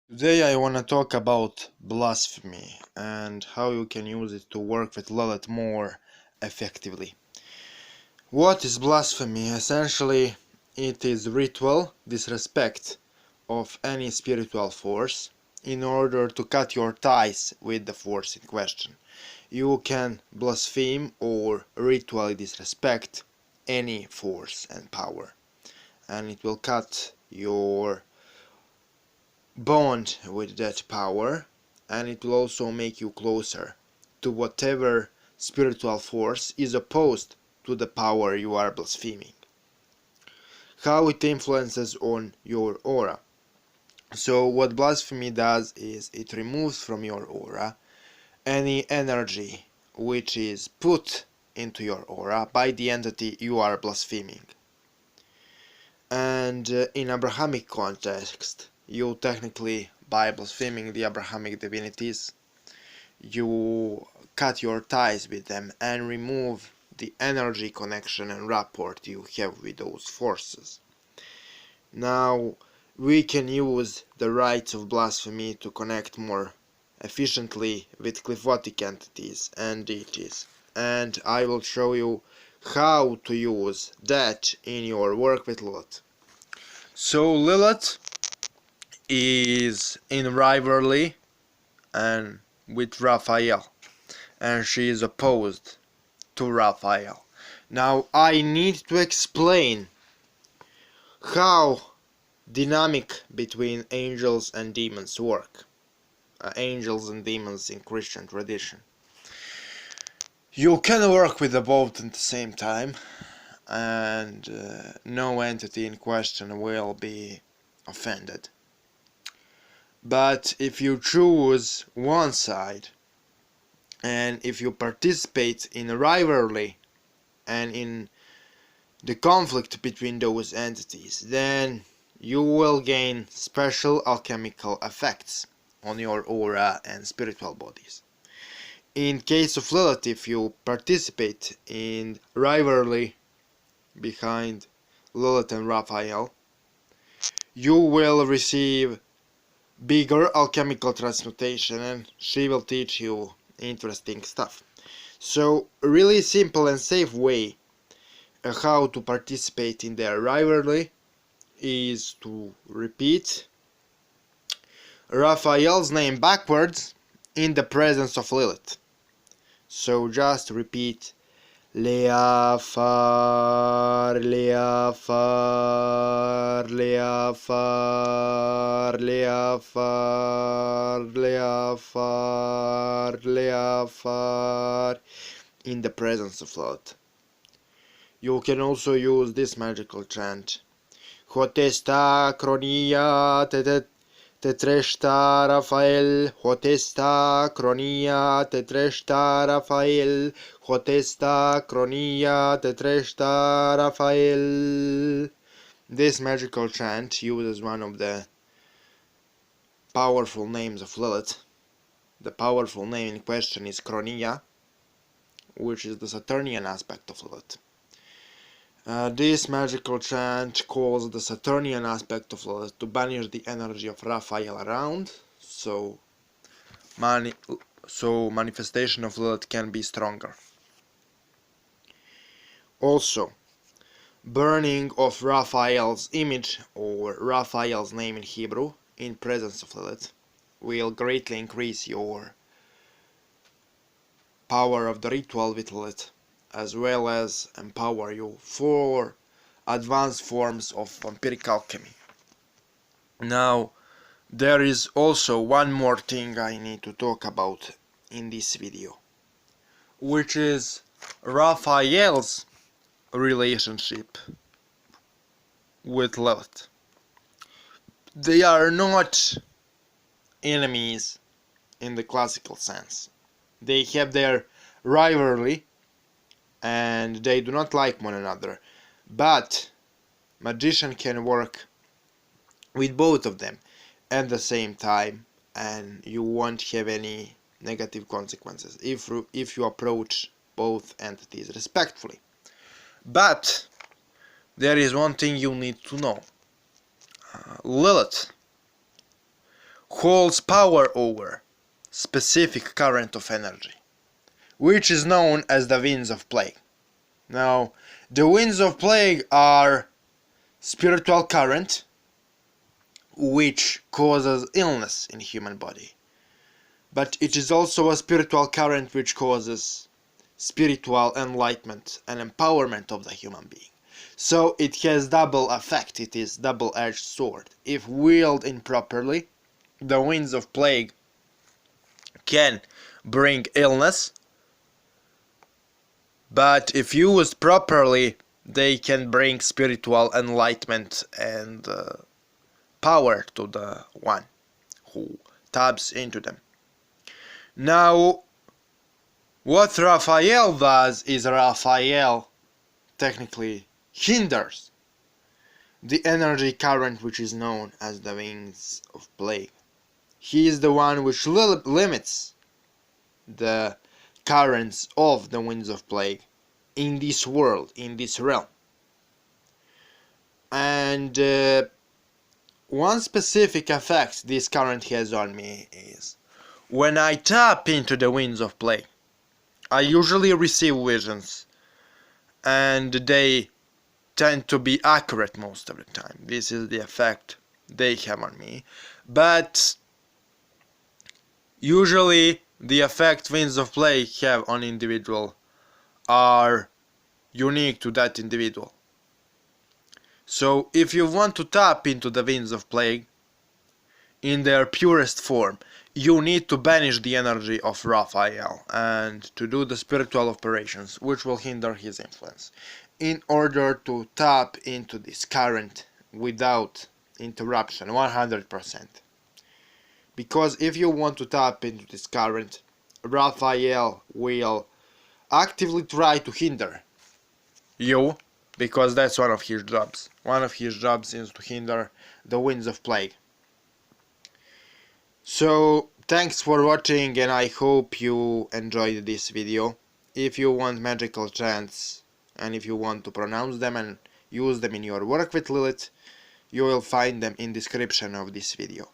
Today I want to talk about blasphemy and how you can use it to work with Lilith more effectively. What is blasphemy? Essentially, it is ritual disrespect of any spiritual force in order to cut your ties with the force in question. You can blaspheme or ritually disrespect any force and power, and it will cut your bond with that power, and it will also make you closer to whatever spiritual force is opposed to the power you are blaspheming. How it influences on your aura. So what blasphemy does is it removes from your aura any energy which is put into your aura by the entity you are blaspheming. And in Abrahamic context, you technically, by blaspheming the Abrahamic divinities, you cut your ties with them and remove the energy connection and rapport you have with those forces. Now, we can use the rites of blasphemy to connect more efficiently with qliphothic entities and deities, and I will show you how to use that in your work with Lilith. So Lilith is in rivalry and with Raphael, and she is opposed to Raphael. Now I need to explain how dynamic between angels and demons work. Angels and demons in Christian tradition. You can work with the both at the same time, and no entity in question will be offended. But if you choose one side, and if you participate in a rivalry and in the conflict between those entities, then you will gain special alchemical effects on your aura and spiritual bodies. In case of Lilith, if you participate in rivalry behind Lilith and Raphael, you will receive bigger alchemical transmutation, and she will teach you interesting stuff. So really simple and safe way how to participate in their rivalry is to repeat Raphael's name backwards in the presence of Lilith. So just repeat Leafar, Leafar, Leafar, Leafar, Leafar, Leafar in the presence of Lilith. You can also use this magical chant. Hotesta, Kroniya, Tetreshta, Raphael, Hotesta, Kroniya, Tetreshta, Raphael, Hotesta, Kroniya, Tetreshta, Raphael. This magical chant uses one of the powerful names of Lilith. The powerful name in question is Kroniya, which is the Saturnian aspect of Lilith. This magical chant calls the Saturnian aspect of Lilith to banish the energy of Raphael around, so manifestation of Lilith can be stronger. Also, burning of Raphael's image or Raphael's name in Hebrew in presence of Lilith will greatly increase your power of the ritual with Lilith, as well as empower you for advanced forms of vampiric alchemy. Now, there is also one more thing I need to talk about in this video, which is Raphael's relationship with Lilith. They are not enemies in the classical sense. They have their rivalry and they do not like one another, but magician can work with both of them at the same time, and you won't have any negative consequences if you approach both entities respectfully. But there is one thing you need to know. Lilith holds power over specific current of energy, which is known as the winds of plague. Now, the winds of plague are spiritual current which causes illness in human body, but it is also a spiritual current which causes spiritual enlightenment and empowerment of the human being. So it has double effect. It is double-edged sword. If wielded improperly, the winds of plague can bring illness, but if used properly, they can bring spiritual enlightenment and power to the one who taps into them. Now, what Raphael does is Raphael technically hinders the energy current which is known as the winds of plague. He is the one which limits the currents of the winds of plague in this world, in this realm. And one specific effect this current has on me is when I tap into the winds of plague, I usually receive visions, and they tend to be accurate most of the time. This is the effect they have on me. But usually the effect winds of plague have on individual are unique to that individual. So if you want to tap into the winds of plague in their purest form, you need to banish the energy of Raphael and to do the spiritual operations which will hinder his influence, in order to tap into this current without interruption 100%. Because if you want to tap into this current, Raphael will actively try to hinder you, because that's one of his jobs. One of his jobs is to hinder the winds of plague. So thanks for watching, and I hope you enjoyed this video. If you want magical chants, and if you want to pronounce them and use them in your work with Lilith, you will find them in description of this video.